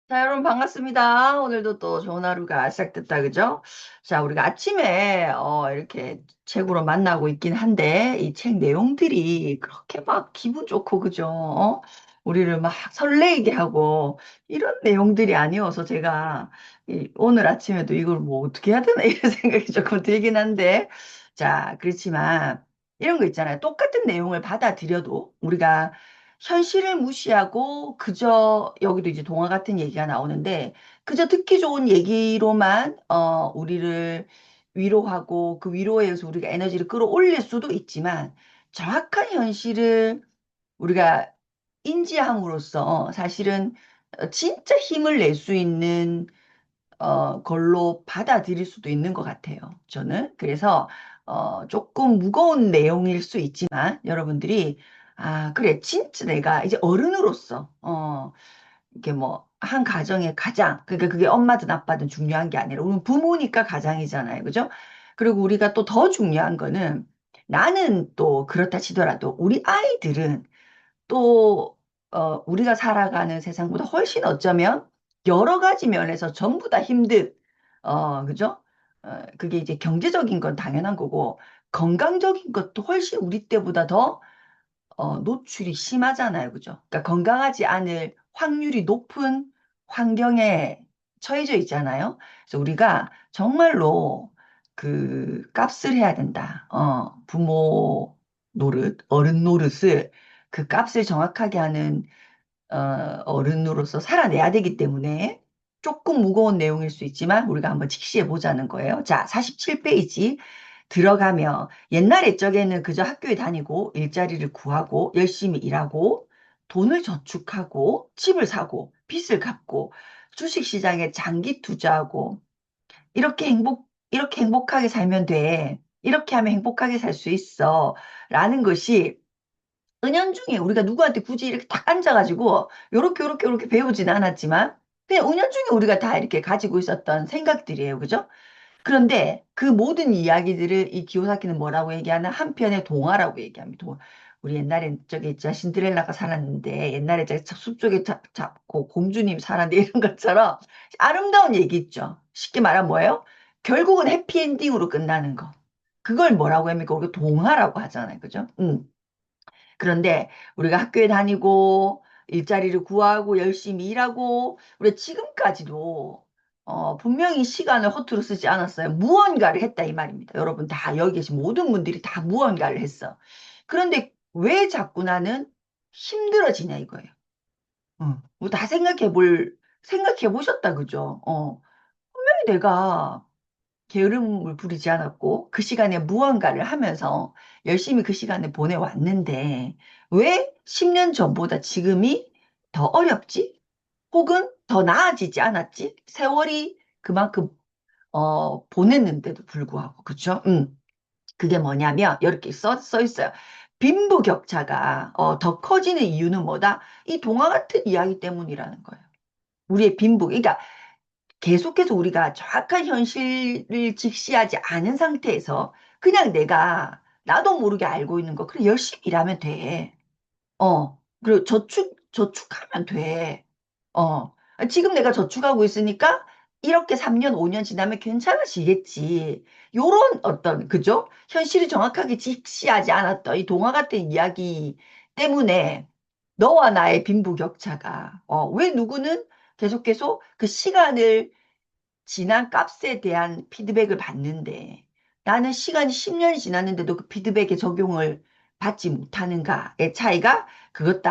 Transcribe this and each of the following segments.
자, 여러분 반갑습니다. 오늘도 또 좋은 하루가 시작됐다, 그죠? 자, 우리가 아침에 이렇게 책으로 만나고 있긴 한데 이 책 내용들이 그렇게 막 기분 좋고, 그죠? 우리를 막 설레게 하고 이런 내용들이 아니어서 제가 오늘 아침에도 이걸 뭐 어떻게 해야 되나 이런 생각이 조금 들긴 한데, 자, 그렇지만 이런 거 있잖아요. 똑같은 내용을 받아들여도 우리가 현실을 무시하고 그저 여기도 이제 동화 같은 얘기가 나오는데 그저 듣기 좋은 얘기로만 우리를 위로하고 그 위로에 의해서 우리가 에너지를 끌어올릴 수도 있지만 정확한 현실을 우리가 인지함으로써 사실은 진짜 힘을 낼 수 있는 걸로 받아들일 수도 있는 것 같아요. 저는. 그래서, 조금 무거운 내용일 수 있지만, 여러분들이, 아, 그래, 진짜 내가 이제 어른으로서, 이게 뭐, 한 가정의 가장, 그러니까 그게 엄마든 아빠든 중요한 게 아니라, 우리 부모니까 가장이잖아요. 그죠? 그리고 우리가 또 더 중요한 거는, 나는 또 그렇다 치더라도, 우리 아이들은 또 우리가 살아가는 세상보다 훨씬 어쩌면 여러 가지 면에서 전부 다 힘든 그죠? 그게 이제 경제적인 건 당연한 거고 건강적인 것도 훨씬 우리 때보다 더 노출이 심하잖아요. 그죠? 그러니까 건강하지 않을 확률이 높은 환경에 처해져 있잖아요. 그래서 우리가 정말로 그 값을 해야 된다. 부모 노릇, 어른 노릇을 그 값을 정확하게 하는 어른으로서 살아내야 되기 때문에 조금 무거운 내용일 수 있지만 우리가 한번 직시해 보자는 거예요. 자, 47페이지 들어가며 옛날 옛적에는 그저 학교에 다니고 일자리를 구하고 열심히 일하고 돈을 저축하고 집을 사고 빚을 갚고 주식시장에 장기 투자하고 이렇게 행복하게 살면 돼. 이렇게 하면 행복하게 살 수 있어. 라는 것이 은연중에 우리가 누구한테 굳이 이렇게 딱 앉아가지고 요렇게 배우진 않았지만 그냥 은연중에 우리가 다 이렇게 가지고 있었던 생각들이에요. 그죠? 그런데 그 모든 이야기들을 이 기요사키는 뭐라고 얘기하나 한편의 동화라고 얘기합니다. 우리 옛날엔 저기 저 신데렐라가 살았는데 옛날에 저 숲속에 잡고 공주님 살았는데 이런 것처럼 아름다운 얘기 있죠. 쉽게 말하면 뭐예요? 결국은 해피엔딩으로 끝나는 거. 그걸 뭐라고 합니까? 우리가 동화라고 하잖아요. 그죠? 그런데 우리가 학교에 다니고 일자리를 구하고 열심히 일하고 우리 지금까지도 분명히 시간을 허투루 쓰지 않았어요. 무언가를 했다 이 말입니다. 여러분 다 여기 계신 모든 분들이 다 무언가를 했어. 그런데 왜 자꾸 나는 힘들어지냐 이거예요. 뭐다 생각해 보셨다 그죠? 분명히 내가 게으름을 부리지 않았고 그 시간에 무언가를 하면서 열심히 그 시간을 보내왔는데 왜 10년 전보다 지금이 더 어렵지? 혹은 더 나아지지 않았지? 세월이 그만큼 보냈는데도 불구하고 그쵸? 그게 뭐냐면 이렇게 써 있어요. 빈부격차가 더 커지는 이유는 뭐다? 이 동화 같은 이야기 때문이라는 거예요. 우리의 그러니까 계속해서 우리가 정확한 현실을 직시하지 않은 상태에서 그냥 내가 나도 모르게 알고 있는 거, 그래, 열심히 일하면 돼. 그리고 저축하면 돼. 어, 지금 내가 저축하고 있으니까 이렇게 3년, 5년 지나면 괜찮아지겠지. 요런 어떤, 그죠? 현실이 정확하게 직시하지 않았던 이 동화 같은 이야기 때문에 너와 나의 빈부격차가, 왜 누구는 계속 그 시간을 지난 값에 대한 피드백을 받는데 나는 시간이 10년이 지났는데도 그 피드백에 적용을 받지 못하는가의 차이가 그것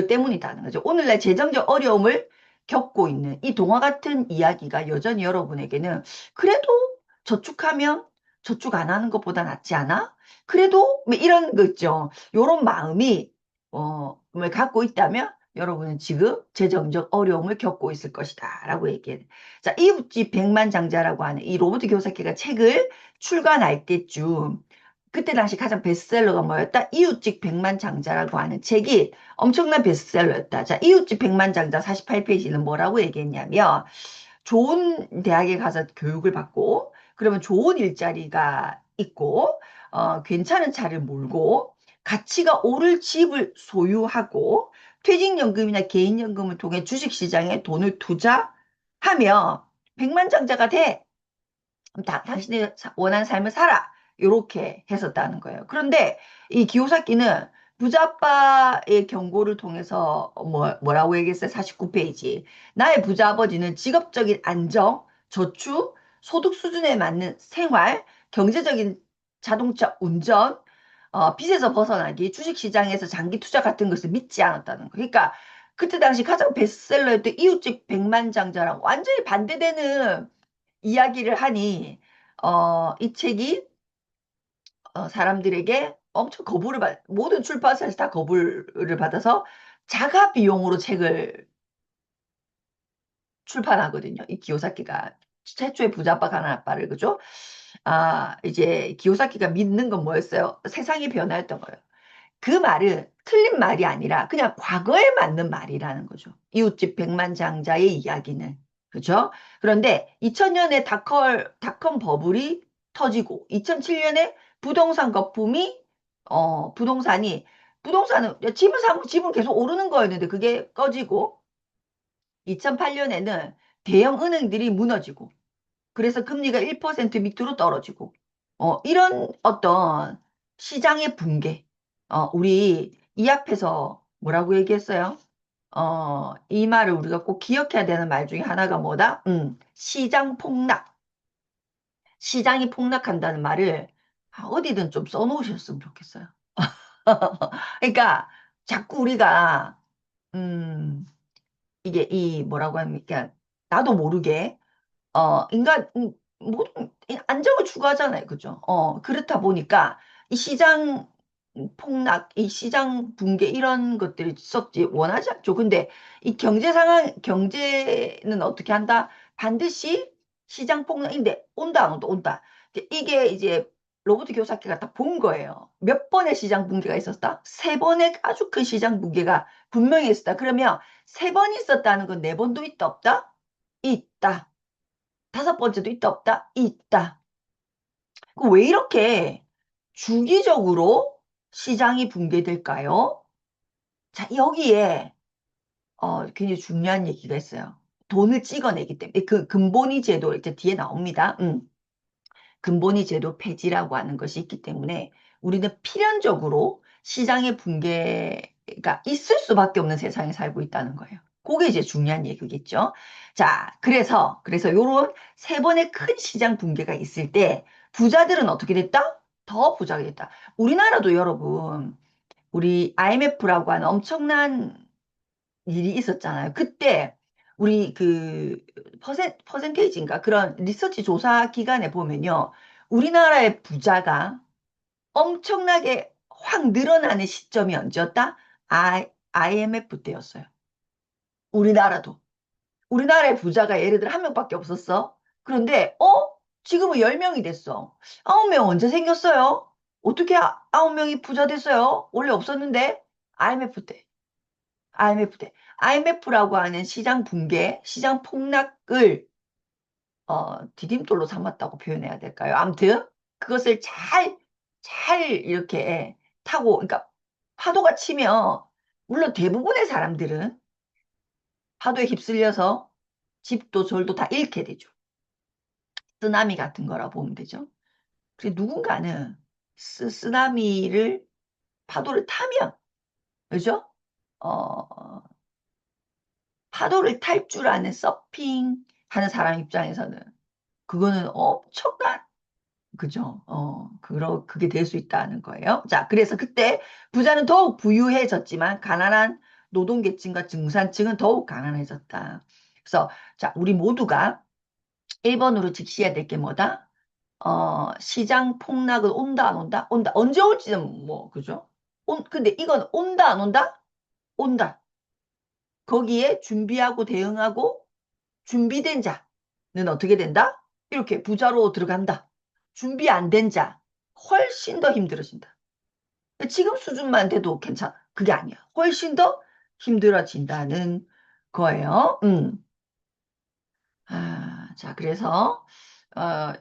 때문이다는 거죠. 오늘날 재정적 어려움을 겪고 있는 이 동화 같은 이야기가 여전히 여러분에게는 그래도 저축하면 저축 안 하는 것보다 낫지 않아? 그래도 뭐 이런 거 있죠. 이런 마음이 을 갖고 있다면 여러분은 지금 재정적 어려움을 겪고 있을 것이다 라고 얘기해요. 자, 이웃집 백만장자라고 하는 이 로버트 교사키가 책을 출간할 때쯤 그때 당시 가장 베스트셀러가 뭐였다? 이웃집 백만장자라고 하는 책이 엄청난 베스트셀러였다. 자, 이웃집 백만장자 48페이지는 뭐라고 얘기했냐면 좋은 대학에 가서 교육을 받고 그러면 좋은 일자리가 있고 괜찮은 차를 몰고 가치가 오를 집을 소유하고 퇴직연금이나 개인연금을 통해 주식시장에 돈을 투자하면 백만장자가 돼. 그럼 당신이 원하는 삶을 살아. 이렇게 했었다는 거예요. 그런데 이 기요사키는 부자아빠의 경고를 통해서 뭐라고 얘기했어요? 49페이지. 나의 부자 아버지는 직업적인 안정, 저축, 소득 수준에 맞는 생활, 경제적인 자동차 운전, 빚에서 벗어나기, 주식시장에서 장기 투자 같은 것을 믿지 않았다는 거. 그러니까 그때 당시 가장 베스트셀러였던 이웃집 백만장자랑 완전히 반대되는 이야기를 하니 이 책이 사람들에게 엄청 모든 출판사에서 다 거부를 받아서 자가 비용으로 책을 출판하거든요. 이 기요사키가 최초의 부자아빠 가난한 아빠를 그죠? 이제 기요사키가 믿는 건 뭐였어요? 세상이 변화했던 거예요. 그 말은 틀린 말이 아니라 그냥 과거에 맞는 말이라는 거죠. 이웃집 백만장자의 이야기는. 그죠? 그런데 2000년에 닷컴 버블이 터지고 2007년에 부동산 거품이 부동산은 집을 사면 집은 계속 오르는 거였는데 그게 꺼지고 2008년에는 대형 은행들이 무너지고 그래서 금리가 1% 밑으로 떨어지고, 이런 어떤 시장의 붕괴, 우리 이 앞에서 뭐라고 얘기했어요? 이 말을 우리가 꼭 기억해야 되는 말 중에 하나가 뭐다? 시장 폭락. 시장이 폭락한다는 말을 어디든 좀 써놓으셨으면 좋겠어요. 그러니까 자꾸 우리가, 음, 이게 이 뭐라고 합니까? 나도 모르게 모든 안정을 추구하잖아요. 그죠? 그렇다 보니까 이 시장 폭락, 이 시장 붕괴 이런 것들이 썩지 원하지 않죠. 근데 이 경제는 어떻게 한다? 반드시 시장 폭락인데 온다 안 온다 온다. 이게 이제 로버트 교사키가 딱 본 거예요. 몇 번의 시장 붕괴가 있었다? 세 번의 아주 큰 시장 붕괴가 분명히 있었다. 그러면 세 번 있었다는 건 네 번도 있다 없다? 있다. 다섯 번째도 있다 없다? 있다. 왜 이렇게 주기적으로 시장이 붕괴될까요? 자, 여기에 굉장히 중요한 얘기가 있어요. 돈을 찍어내기 때문에 그 근본이 제도 이제 뒤에 나옵니다. 근본이 제도 폐지라고 하는 것이 있기 때문에 우리는 필연적으로 시장의 붕괴가 있을 수밖에 없는 세상에 살고 있다는 거예요. 그게 이제 중요한 얘기겠죠. 자, 그래서 요런 세 번의 큰 시장 붕괴가 있을 때 부자들은 어떻게 됐다? 더 부자가 됐다. 우리나라도 여러분, 우리 IMF라고 하는 엄청난 일이 있었잖아요. 그때 우리 그 퍼센테이지인가 그런 리서치 조사 기관에 보면요. 우리나라의 부자가 엄청나게 확 늘어나는 시점이 언제였다? IMF 때였어요. 우리나라도. 우리나라의 부자가 예를 들어 한 명밖에 없었어. 그런데 지금은 10명이 됐어. 9명 언제 생겼어요? 어떻게 9명이 부자 됐어요? 원래 없었는데 IMF 때. IMF 때. IMF라고 하는 시장 붕괴, 시장 폭락을 디딤돌로 삼았다고 표현해야 될까요? 아무튼 그것을 잘 이렇게 타고, 그러니까 파도가 치면 물론 대부분의 사람들은 파도에 휩쓸려서 집도 절도 다 잃게 되죠. 쓰나미 같은 거라 보면 되죠. 그래서 누군가는 쓰나미를 파도를 타면 그죠? 어, 파도를 탈 줄 아는 서핑 하는 사람 입장에서는 그거는 엄청난 그죠? 그게 될 수 있다는 거예요. 자, 그래서 그때 부자는 더욱 부유해졌지만 가난한 노동계층과 중산층은 더욱 가난해졌다. 그래서 자, 우리 모두가 1번으로 직시해야 될 게 뭐다? 시장 폭락은 온다, 안 온다? 온다. 언제 올지는 뭐, 그죠? 근데 이건 온다, 안 온다? 온다. 거기에 준비하고 대응하고 준비된 자는 어떻게 된다? 이렇게 부자로 들어간다. 준비 안 된 자, 훨씬 더 힘들어진다. 지금 수준만 돼도 괜찮아. 그게 아니야. 훨씬 더 힘들어진다는 거예요. 자, 그래서, 어,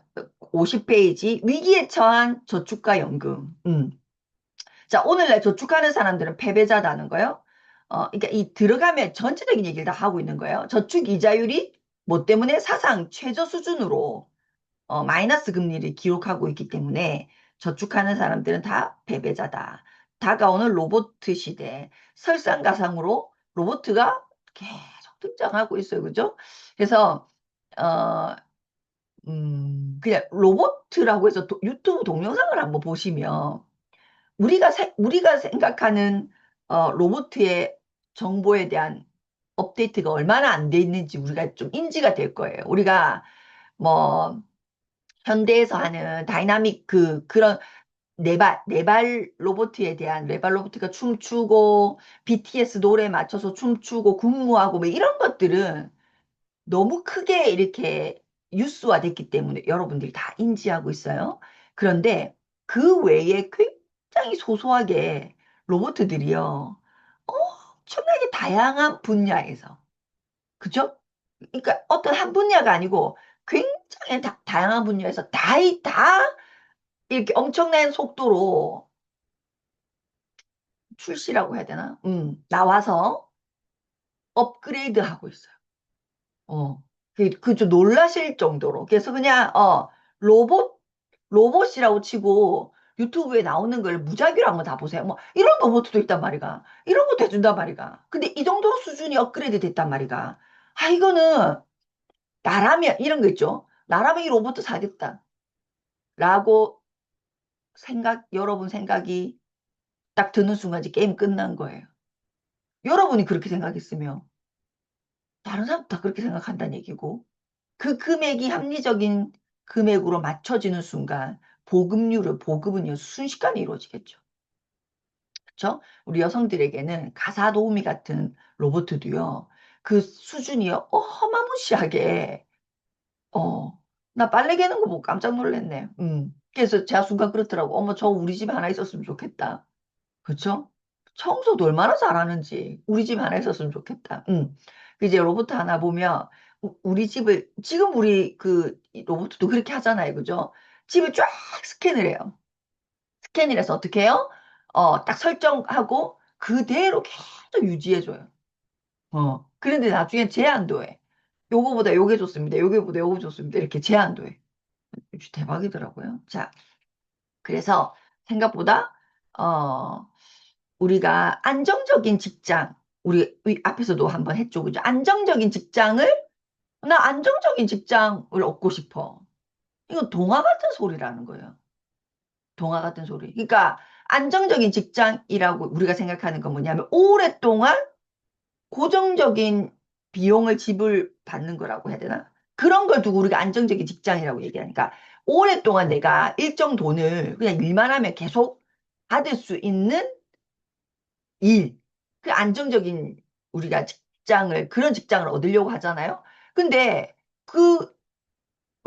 50페이지, 위기에 처한 저축과 연금. 자, 오늘날 저축하는 사람들은 패배자다는 거예요. 그러니까 이 들어가면 전체적인 얘기를 다 하고 있는 거예요. 저축 이자율이 뭐 때문에 사상 최저 수준으로 마이너스 금리를 기록하고 있기 때문에 저축하는 사람들은 다 패배자다. 다가오는 로봇 시대. 설상가상으로 로봇가 계속 등장하고 있어요. 그죠? 그래서, 어, 그냥 로봇이라고 해서 유튜브 동영상을 한번 보시면 우리가 생각하는 로봇의 정보에 대한 업데이트가 얼마나 안 돼 있는지 우리가 좀 인지가 될 거예요. 우리가 뭐 현대에서 하는 다이나믹 그런 네발 로봇에 대한 네발 로봇가 춤추고 BTS 노래에 맞춰서 춤추고 군무하고 뭐 이런 것들은 너무 크게 이렇게 뉴스화됐기 때문에 여러분들이 다 인지하고 있어요. 그런데 그 외에 굉장히 소소하게 로봇들이요. 엄청나게 다양한 분야에서 그죠? 그러니까 어떤 한 분야가 아니고 굉장히 다양한 분야에서 다 이렇게 엄청난 속도로 출시라고 해야 되나? 나와서 업그레이드 하고 있어요. 좀 놀라실 정도로. 그래서 그냥, 로봇, 로봇이라고 치고 유튜브에 나오는 걸 무작위로 한번 다 보세요. 뭐, 이런 로봇도 있단 말이가. 이런 것도 해준단 말이가. 근데 이 정도로 수준이 업그레이드 됐단 말이가. 이거는 나라면, 이런 거 있죠. 나라면 이 로봇도 사겠다. 라고 여러분 생각이 딱 드는 순간 이제 게임 끝난 거예요. 여러분이 그렇게 생각했으면 다른 사람도 다 그렇게 생각한다는 얘기고 그 금액이 합리적인 금액으로 맞춰지는 순간 보급은요 순식간에 이루어지겠죠. 그렇죠? 우리 여성들에게는 가사 도우미 같은 로봇도요 그 수준이요 어마무시하게 어, 나 빨래 개는 거 보고 깜짝 놀랐네. 그래서 제가 순간 그렇더라고. 어머, 저 우리 집에 하나 있었으면 좋겠다. 그쵸? 청소도 얼마나 잘하는지 우리 집 하나 있었으면 좋겠다. 그 이제 로봇 하나 보면 우리 집을 지금 우리 이 로봇도 그렇게 하잖아요. 그죠? 집을 쫙 스캔을 해요. 스캔을 해서 어떻게 해요? 딱 설정하고 그대로 계속 유지해줘요. 그런데 나중에 제한도 해. 요거보다 요게 좋습니다. 요게보다 요게 좋습니다. 이렇게 제한도 해. 대박이더라고요. 자, 그래서 생각보다 어 우리가 안정적인 직장, 우리 앞에서도 한번 했죠. 그죠? 나 안정적인 직장을 얻고 싶어. 이건 동화 같은 소리라는 거예요. 동화 같은 소리. 그러니까 안정적인 직장이라고 우리가 생각하는 건 뭐냐면 오랫동안 고정적인 비용을 지불받는 거라고 해야 되나? 그런 걸 두고 우리가 안정적인 직장이라고 얘기하니까 오랫동안 내가 일정 돈을 그냥 일만 하면 계속 받을 수 있는 일, 그 안정적인 우리가 그런 직장을 얻으려고 하잖아요. 근데 그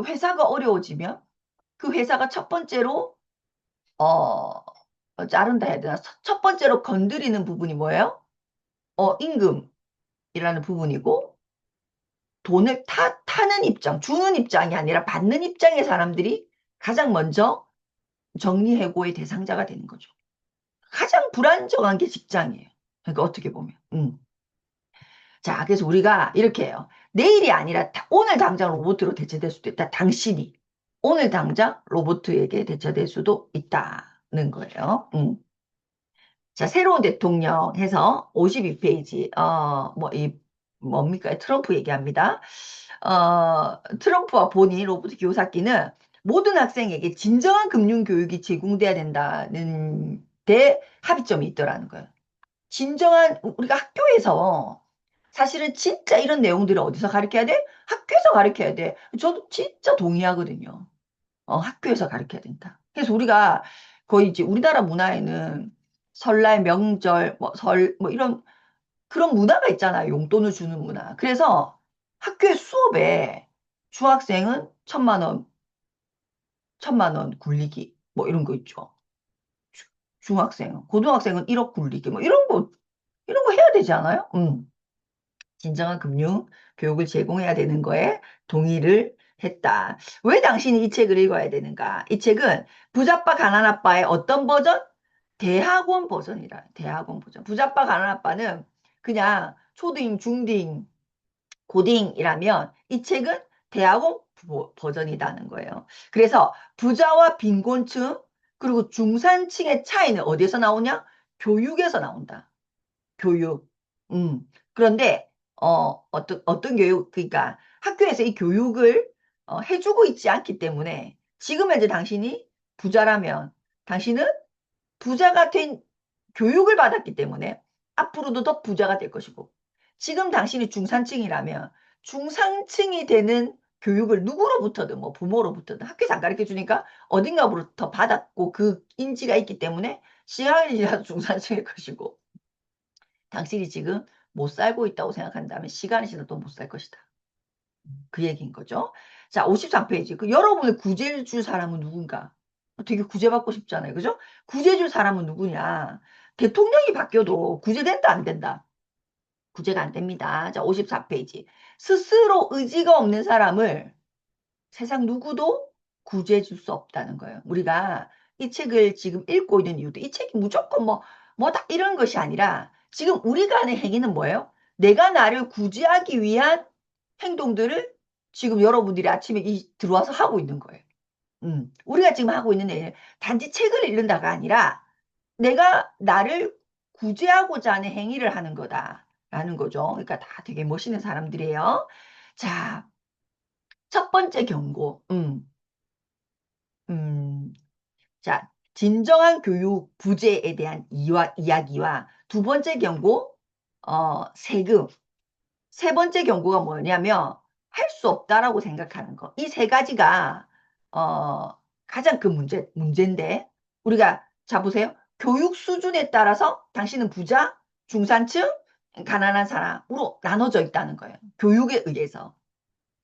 회사가 어려워지면 그 회사가 첫 번째로, 자른다 해야 되나? 첫 번째로 건드리는 부분이 뭐예요? 임금이라는 부분이고, 돈을 타는 입장, 주는 입장이 아니라 받는 입장의 사람들이 가장 먼저 정리해고의 대상자가 되는 거죠. 가장 불안정한 게 직장이에요. 그러니까 어떻게 보면. 자, 그래서 우리가 이렇게 해요. 내일이 아니라 오늘 당장 로봇으로 대체될 수도 있다. 당신이 오늘 당장 로봇에게 대처될 수도 있다는 거예요. 자, 새로운 대통령 해서 52페이지, 뭡니까? 트럼프 얘기합니다. 트럼프와 본인 로봇 교사기는 모든 학생에게 진정한 금융 교육이 제공돼야 된다는 데 합의점이 있더라는 거예요. 진정한 우리가 학교에서 사실은 진짜 이런 내용들을 어디서 가르쳐야 돼? 학교에서 가르쳐야 돼. 저도 진짜 동의하거든요. 학교에서 가르쳐야 된다. 그래서 우리가 거의 이제 우리나라 문화에는 설날, 명절, 뭐 이런 그런 문화가 있잖아요. 용돈을 주는 문화. 그래서 학교의 수업에 중학생은 1,000만 원, 1,000만 원 굴리기 뭐 이런 거 있죠. 중학생은, 고등학생은 1억 굴리기 뭐 이런 거 해야 되지 않아요? 진정한 금융 교육을 제공해야 되는 거에 동의를 했다. 왜 당신이 이 책을 읽어야 되는가? 이 책은 부자빠 가난아빠의 어떤 버전? 대학원 버전이라. 대학원 버전. 부자빠 가난아빠는 그냥 초딩, 중딩, 고딩이라면 이 책은 대학원 버전이라는 거예요. 그래서 부자와 빈곤층 그리고 중산층의 차이는 어디에서 나오냐? 교육에서 나온다. 교육. 그런데 어떤 교육 그러니까 학교에서 이 교육을 해주고 있지 않기 때문에 지금 현재 당신이 부자라면 당신은 부자가 된 교육을 받았기 때문에 앞으로도 더 부자가 될 것이고 지금 당신이 중산층이라면 중산층이 되는 교육을 누구로부터든 뭐 부모로부터든 학교에서 안 가르쳐 주니까 어딘가부터 받았고 그 인지가 있기 때문에 시간이 지나도 중산층일 것이고 당신이 지금 못 살고 있다고 생각한다면 시간이 지나도 못 살 것이다. 그 얘기인 거죠. 자, 53페이지. 그 여러분의 구제를 줄 사람은 누군가? 되게 구제받고 싶잖아요. 그죠? 구제 줄 사람은 누구냐? 대통령이 바뀌어도 구제된다, 안 된다? 구제가 안 됩니다. 자, 54페이지. 스스로 의지가 없는 사람을 세상 누구도 구제해 줄 수 없다는 거예요. 우리가 이 책을 지금 읽고 있는 이유도 이 책이 무조건 뭐다 이런 것이 아니라 지금 우리가 하는 행위는 뭐예요? 내가 나를 구제하기 위한 행동들을 지금 여러분들이 아침에 들어와서 하고 있는 거예요. 우리가 지금 하고 있는 일, 단지 책을 읽는다가 아니라 내가 나를 구제하고자 하는 행위를 하는 거다라는 거죠. 그러니까 다 되게 멋있는 사람들이에요. 자, 첫 번째 경고. 음, 자, 진정한 교육 부재에 대한 이야기와 두 번째 경고, 세금. 세 번째 경고가 뭐냐면 할 수 없다라고 생각하는 거. 이 세 가지가 가장 큰 문제인데 우리가 자 보세요. 교육 수준에 따라서 당신은 부자, 중산층, 가난한 사람으로 나눠져 있다는 거예요. 교육에 의해서.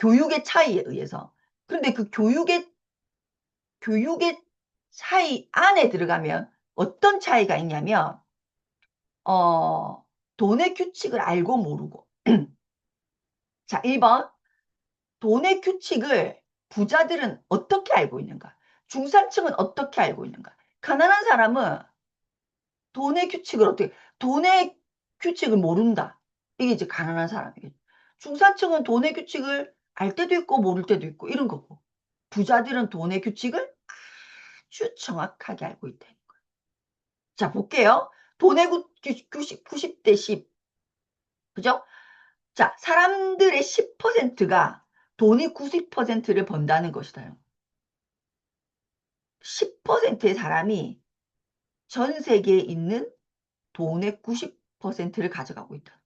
교육의 차이에 의해서. 그런데 그 교육의 차이 안에 들어가면 어떤 차이가 있냐면 돈의 규칙을 알고 모르고 자 1번 돈의 규칙을 부자들은 어떻게 알고 있는가? 중산층은 어떻게 알고 있는가? 가난한 사람은 돈의 규칙을 모른다. 이게 이제 가난한 사람이겠죠. 중산층은 돈의 규칙을 알 때도 있고 모를 때도 있고 이런 거고. 부자들은 돈의 규칙을 아주 정확하게 알고 있다. 자, 볼게요. 돈의 90대 10. 그죠? 자, 사람들의 10%가 돈이 90%를 번다는 것이다. 10%의 사람이 전 세계에 있는 돈의 90%를 가져가고 있다.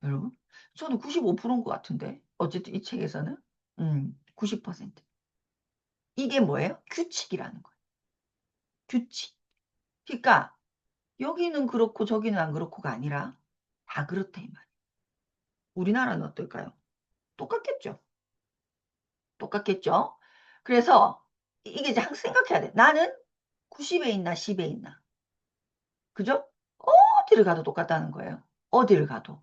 여러분, 저는 95%인 것 같은데. 어쨌든 이 책에서는 90%. 이게 뭐예요? 규칙이라는 거예요. 규칙. 그러니까 여기는 그렇고 저기는 안 그렇고가 아니라 다 그렇다 이 말이에요. 우리나라는 어떨까요? 똑같겠죠. 똑같겠죠. 그래서 이게 이제 항상 생각해야 돼. 나는 90에 있나 10에 있나. 그죠? 어디를 가도 똑같다는 거예요. 어디를 가도.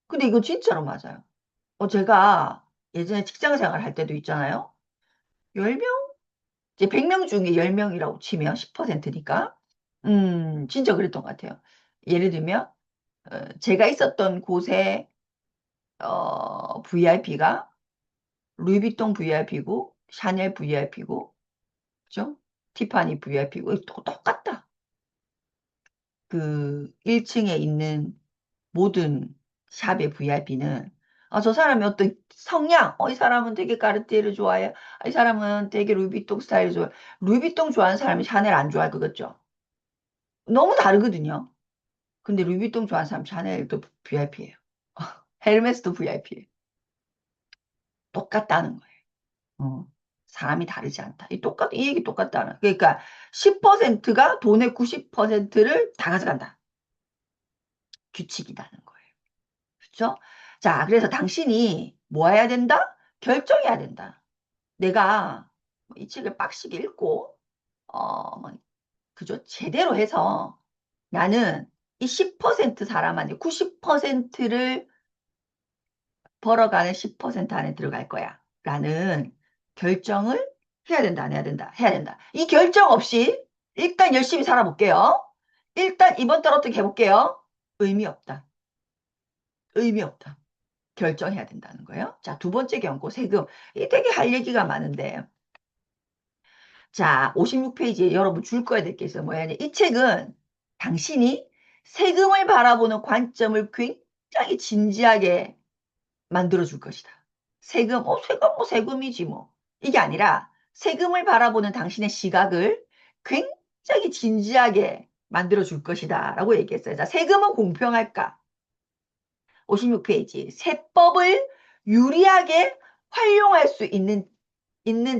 근데 이거 진짜로 맞아요. 제가 예전에 직장 생활 할 때도 있잖아요. 10명? 이제 100명 중에 10명이라고 치면 10%니까. 진짜 그랬던 것 같아요. 예를 들면, 제가 있었던 곳에, VIP가 루이비통 VIP고, 샤넬 VIP고, 그죠? 티파니 VIP고, 똑같다. 그 1층에 있는 모든 샵의 VIP는 저 사람이 어떤 성향, 이 사람은 되게 까르띠에를 좋아해. 이 사람은 되게 루이비통 스타일을 좋아해. 루이비통 좋아하는 사람이 샤넬 안 좋아할 거겠죠. 너무 다르거든요. 근데 루이비통 좋아하는 사람 샤넬도 VIP예요. 헤르메스도 VIP예요. 똑같다는 거예요. 어, 사람이 다르지 않다. 이 얘기 똑같다는. 그러니까 10%가 돈의 90%를 다 가져간다. 규칙이라는 거예요. 그렇죠? 자, 그래서 당신이 뭐 해야 된다? 결정해야 된다. 내가 이 책을 빡시게 읽고 뭐, 그죠? 제대로 해서 나는 이 10% 사람 안에 90%를 벌어가는 10% 안에 들어갈 거야. 라는 결정을 해야 된다, 안 해야 된다, 해야 된다. 이 결정 없이 일단 열심히 살아볼게요. 일단 이번 달 어떻게 해볼게요? 의미 없다. 의미 없다. 결정해야 된다는 거예요. 자, 두 번째 경고, 세금. 이 되게 할 얘기가 많은데. 자, 56페이지에 여러분 줄 거야 될 게 있어요. 뭐야? 이 책은 당신이 세금을 바라보는 관점을 굉장히 진지하게 만들어 줄 것이다. 세금 뭐 세금이지 뭐. 이게 아니라 세금을 바라보는 당신의 시각을 굉장히 진지하게 만들어 줄 것이다. 라고 얘기했어요. 자, 세금은 공평할까? 56페이지. 세법을 유리하게 활용할 수 있는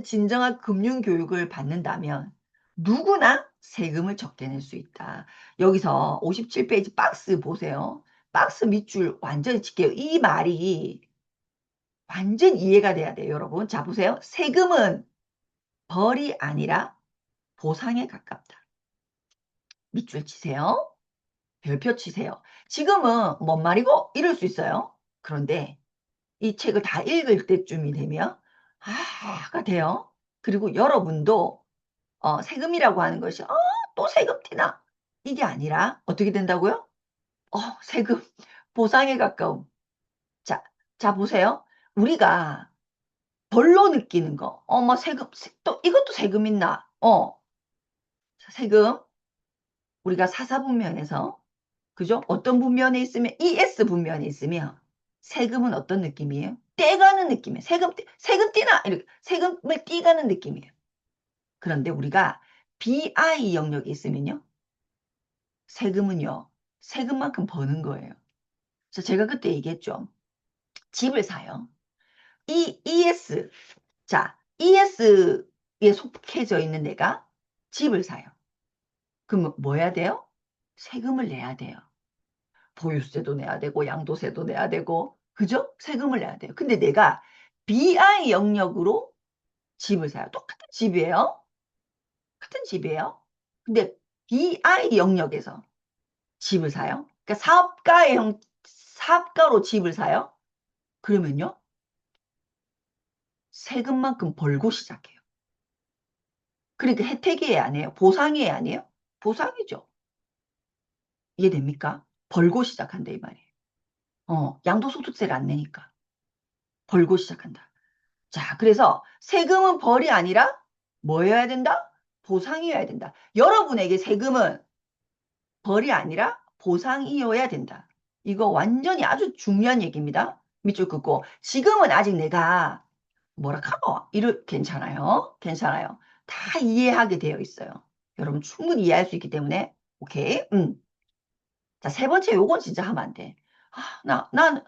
진정한 금융교육을 받는다면 누구나 세금을 적게 낼 수 있다. 여기서 57페이지 박스 보세요. 박스 밑줄 완전히 칠게요. 이 말이 완전 이해가 돼야 돼요, 여러분. 자, 보세요. 세금은 벌이 아니라 보상에 가깝다. 밑줄 치세요. 별표 치세요. 지금은 뭔 말이고? 이럴 수 있어요. 그런데 이 책을 다 읽을 때쯤이 되면 아가 돼요. 그리고 여러분도 세금이라고 하는 것이 또 세금 티나 이게 아니라 어떻게 된다고요? 세금 보상에 가까움. 자, 자 보세요. 우리가 벌로 느끼는 거. 뭐 세금 또 이것도 세금 있나? 세금 우리가 사사분면에서 그죠? 어떤 분면에 있으면 ES 분면에 있으면 세금은 어떤 느낌이에요? 떼가는 느낌이에요. 세금 떼나 이렇게 세금을 떼가는 느낌이에요. 그런데 우리가 BI 영역이 있으면요. 세금은요. 세금만큼 버는 거예요. 그래서 제가 그때 얘기했죠. 집을 사요. 이 ES 자, ES에 속해져 있는 내가 집을 사요. 그럼 뭐 해야 돼요? 세금을 내야 돼요. 보유세도 내야 되고 양도세도 내야 되고 그죠? 세금을 내야 돼요. 근데 내가 BI 영역으로 집을 사요. 똑같은 집이에요. 같은 집이에요. 근데 BI 영역에서 집을 사요. 그러니까 사업가로 집을 사요. 그러면요. 세금만큼 벌고 시작해요. 그러니까 혜택이에요, 아니에요? 보상이에요, 아니에요? 보상이죠. 이해됩니까? 벌고 시작한다, 이 말이에요. 양도소득세를 안 내니까. 벌고 시작한다. 자, 그래서 세금은 벌이 아니라 뭐여야 된다? 보상이어야 된다. 여러분에게 세금은 벌이 아니라 보상이어야 된다. 이거 완전히 아주 중요한 얘기입니다. 밑줄 긋고. 지금은 아직 내가 뭐라 카노? 괜찮아요. 괜찮아요. 다 이해하게 되어 있어요. 여러분 충분히 이해할 수 있기 때문에 오케이. 자, 세 번째 요건 진짜 하면 안 돼. 난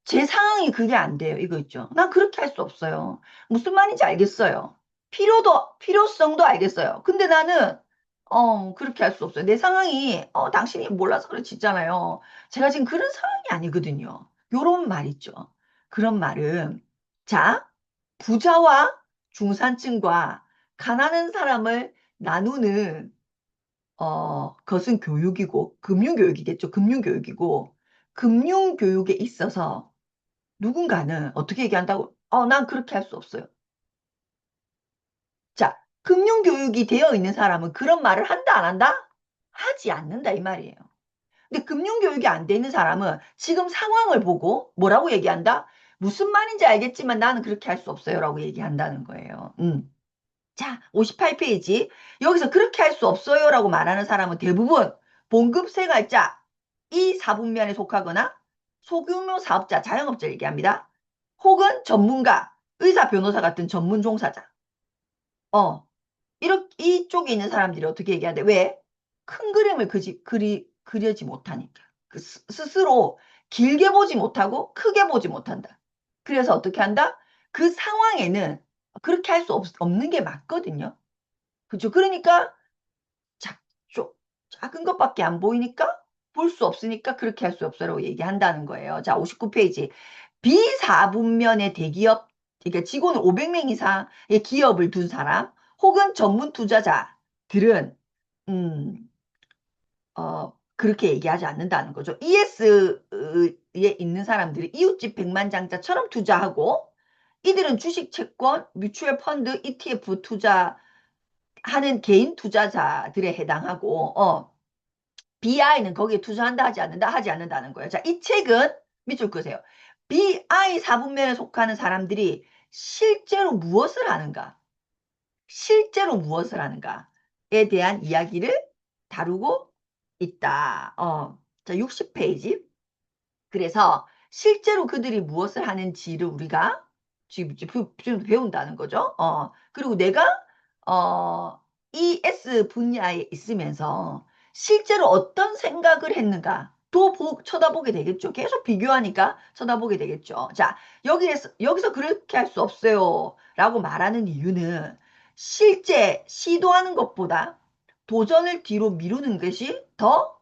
제 상황이 그게 안 돼요. 이거 있죠. 난 그렇게 할 수 없어요. 무슨 말인지 알겠어요. 필요성도 알겠어요. 근데 나는, 그렇게 할 수 없어요. 내 상황이, 당신이 몰라서 그렇지잖아요. 제가 지금 그런 상황이 아니거든요. 요런 말 있죠. 그런 말은, 자, 부자와 중산층과 가난한 사람을 나누는, 것은 교육이고, 금융교육이겠죠. 금융교육이고, 금융교육에 있어서 누군가는 어떻게 얘기한다고? 난 그렇게 할 수 없어요. 자, 금융교육이 되어 있는 사람은 그런 말을 한다, 안 한다? 하지 않는다, 이 말이에요. 근데 금융교육이 안 돼 있는 사람은 지금 상황을 보고 뭐라고 얘기한다? 무슨 말인지 알겠지만 나는 그렇게 할 수 없어요. 라고 얘기한다는 거예요. 자, 58페이지. 여기서 그렇게 할 수 없어요. 라고 말하는 사람은 대부분 봉급세갈자, 이 사분면에 속하거나 소규모 사업자, 자영업자 얘기합니다. 혹은 전문가, 의사, 변호사 같은 전문 종사자. 이쪽에 있는 사람들이 어떻게 얘기하는데, 왜? 큰 그림을 그리지 못하니까. 스스로 길게 보지 못하고 크게 보지 못한다. 그래서 어떻게 한다? 그 상황에는 그렇게 할 수 없는 게 맞거든요. 그죠? 그러니까 작, 작은 것밖에 안 보이니까 볼 수 없으니까 그렇게 할 수 없어라고 얘기한다는 거예요. 자, 59페이지. 비사분면의 대기업, 그러니까 직원 500명 이상의 기업을 둔 사람 혹은 전문 투자자들은 그렇게 얘기하지 않는다는 거죠. ES에 있는 사람들이 이웃집 백만장자처럼 투자하고 이들은 주식, 채권, 뮤추얼 펀드, ETF 투자하는 개인 투자자들에 해당하고 BI는 거기에 투자한다 하지 않는다 하지 않는다는 거예요. 자, 이 책은 밑줄 그으세요. BI 사분면에 속하는 사람들이 실제로 무엇을 하는가? 실제로 무엇을 하는가에 대한 이야기를 다루고 있다. 자, 60페이지. 그래서 실제로 그들이 무엇을 하는지를 우리가 지금 배운다는 거죠. 그리고 내가 ES 분야에 있으면서 실제로 어떤 생각을 했는가 또 쳐다보게 되겠죠. 계속 비교하니까 쳐다보게 되겠죠. 자, 여기서 그렇게 할 수 없어요. 라고 말하는 이유는 실제 시도하는 것보다 도전을 뒤로 미루는 것이 더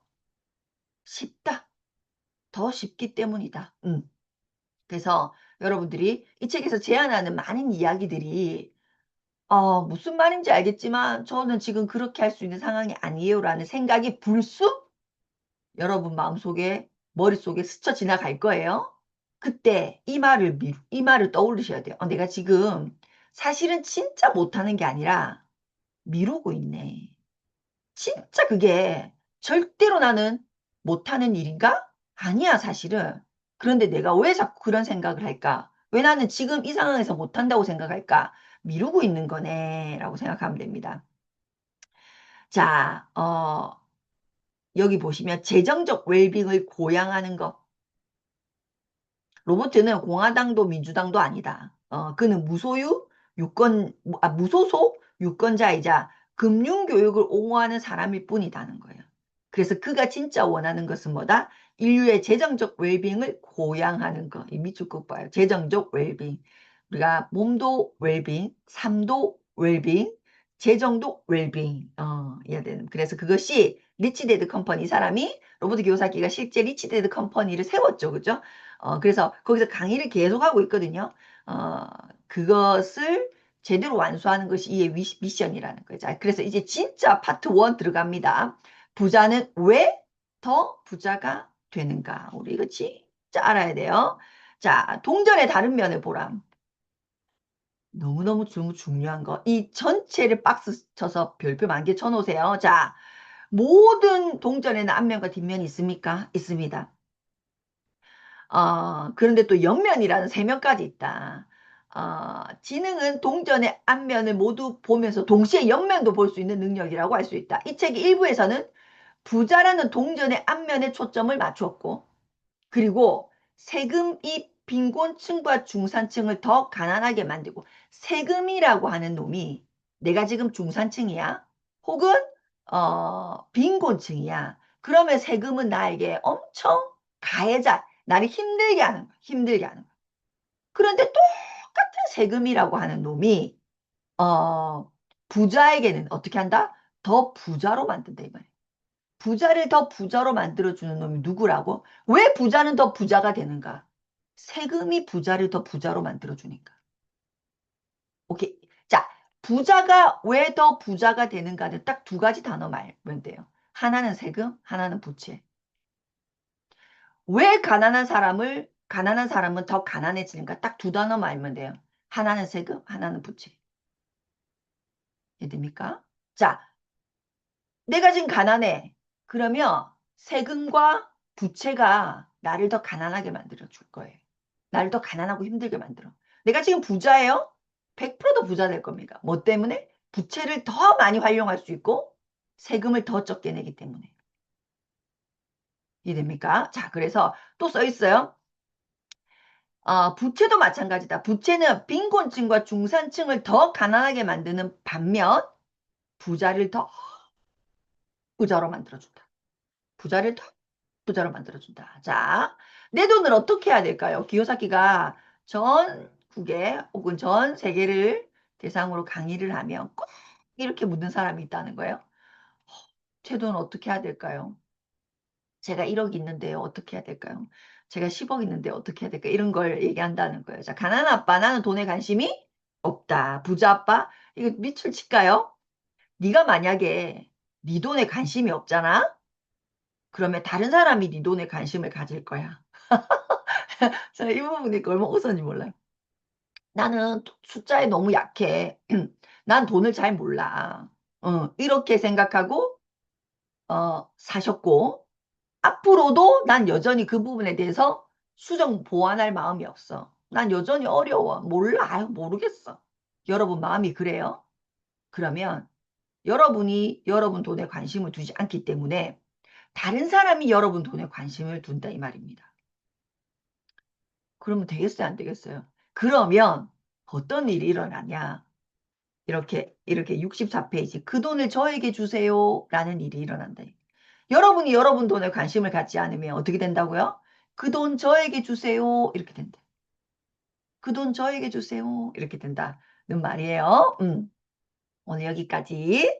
쉽다. 더 쉽기 때문이다. 그래서 여러분들이 이 책에서 제안하는 많은 이야기들이 무슨 말인지 알겠지만 저는 지금 그렇게 할 수 있는 상황이 아니에요 라는 생각이 불쑥 여러분 마음속에 머릿속에 스쳐 지나갈 거예요. 그때 이 말을 떠올리셔야 돼요. 내가 지금 사실은 진짜 못하는 게 아니라 미루고 있네. 진짜 그게 절대로 나는 못하는 일인가? 아니야, 사실은. 그런데 내가 왜 자꾸 그런 생각을 할까? 왜 나는 지금 이 상황에서 못한다고 생각할까? 미루고 있는 거네, 라고 생각하면 됩니다. 자, 여기 보시면 재정적 웰빙을 고양하는 것. 로버트는 공화당도 민주당도 아니다. 그는 무소속 유권자이자 금융교육을 옹호하는 사람일 뿐이다는 거예요. 그래서 그가 진짜 원하는 것은 뭐다? 인류의 재정적 웰빙을 고양하는 거. 이 밑줄 꼭 봐요. 재정적 웰빙. 우리가 몸도 웰빙, 삶도 웰빙, 재정도 웰빙. 해야 되는. 그래서 그것이 리치데드 컴퍼니, 이 사람이 로버트 기요사키가 실제 리치데드 컴퍼니를 세웠죠. 그죠? 그래서 거기서 강의를 계속하고 있거든요. 어, 그것을 제대로 완수하는 것이 이의 미션이라는 거죠. 자, 그래서 이제 진짜 파트 1 들어갑니다. 부자는 왜 더 부자가 되는가? 우리 이거 진짜 알아야 돼요. 자, 동전의 다른 면을 보라. 너무너무 중요한 거. 이 전체를 박스 쳐서 별표 만 개 쳐놓으세요. 자, 모든 동전에는 앞면과 뒷면이 있습니까? 있습니다. 그런데 또 옆면이라는 세면까지 있다. 지능은 동전의 앞면을 모두 보면서 동시에 옆면도 볼 수 있는 능력이라고 할 수 있다. 이 책의 일부에서는 부자라는 동전의 앞면에 초점을 맞추었고, 그리고 세금이 빈곤층과 중산층을 더 가난하게 만들고, 세금이라고 하는 놈이 내가 지금 중산층이야? 혹은 빈곤층이야? 그러면 세금은 나에게 엄청 가해자, 나를 힘들게 하는 거야. 힘들게 하는 거야. 그런데 똑같은 세금이라고 하는 놈이 부자에게는 어떻게 한다? 더 부자로 만든다 이 말이야. 부자를 더 부자로 만들어주는 놈이 누구라고? 왜 부자는 더 부자가 되는가? 세금이 부자를 더 부자로 만들어주니까. 오케이. 자, 부자가 왜 더 부자가 되는가는 딱 두 가지 단어 말면 돼요. 하나는 세금, 하나는 부채. 왜 가난한 사람은 더 가난해지는가? 딱 두 단어 말면 돼요. 하나는 세금, 하나는 부채. 이해됩니까? 자, 내가 지금 가난해. 그러면 세금과 부채가 나를 더 가난하게 만들어 줄 거예요. 나를 더 가난하고 힘들게 만들어. 내가 지금 부자예요? 100%더 부자 될 겁니다. 뭐 때문에? 부채를 더 많이 활용할 수 있고 세금을 더 적게 내기 때문에. 이해됩니까? 자, 그래서 또 써 있어요. 부채도 마찬가지다. 부채는 빈곤층과 중산층을 더 가난하게 만드는 반면 부자를 더 부자로 만들어준다. 부자를 더 부자로 만들어준다. 자, 내 돈을 어떻게 해야 될까요? 기요사키가 전국에 혹은 전 세계를 대상으로 강의를 하면 꼭 이렇게 묻는 사람이 있다는 거예요. 제 돈 어떻게 해야 될까요? 제가 1억 있는데요. 어떻게 해야 될까요? 제가 10억 있는데 어떻게 해야 될까요? 이런 걸 얘기한다는 거예요. 자, 가난한 아빠, 나는 돈에 관심이 없다. 부자 아빠, 이거 밑줄 칠까요? 네가 만약에 네 돈에 관심이 없잖아? 그러면 다른 사람이 네 돈에 관심을 가질 거야. 제가 이 부분이 얼마나 웃었는지 몰라요. 나는 숫자에 너무 약해. 난 돈을 잘 몰라. 이렇게 생각하고 사셨고, 앞으로도 난 여전히 그 부분에 대해서 수정 보완할 마음이 없어. 난 여전히 어려워. 몰라. 아유, 모르겠어. 여러분 마음이 그래요? 그러면 여러분이 여러분 돈에 관심을 두지 않기 때문에 다른 사람이 여러분 돈에 관심을 둔다 이 말입니다. 그러면 되겠어요, 안 되겠어요? 그러면 어떤 일이 일어나냐? 이렇게 64페이지. 그 돈을 저에게 주세요. 라는 일이 일어난다. 여러분이 여러분 돈에 관심을 갖지 않으면 어떻게 된다고요? 그 돈 저에게 주세요. 이렇게 된다. 그 돈 저에게 주세요. 이렇게 된다는 말이에요. 오늘 여기까지.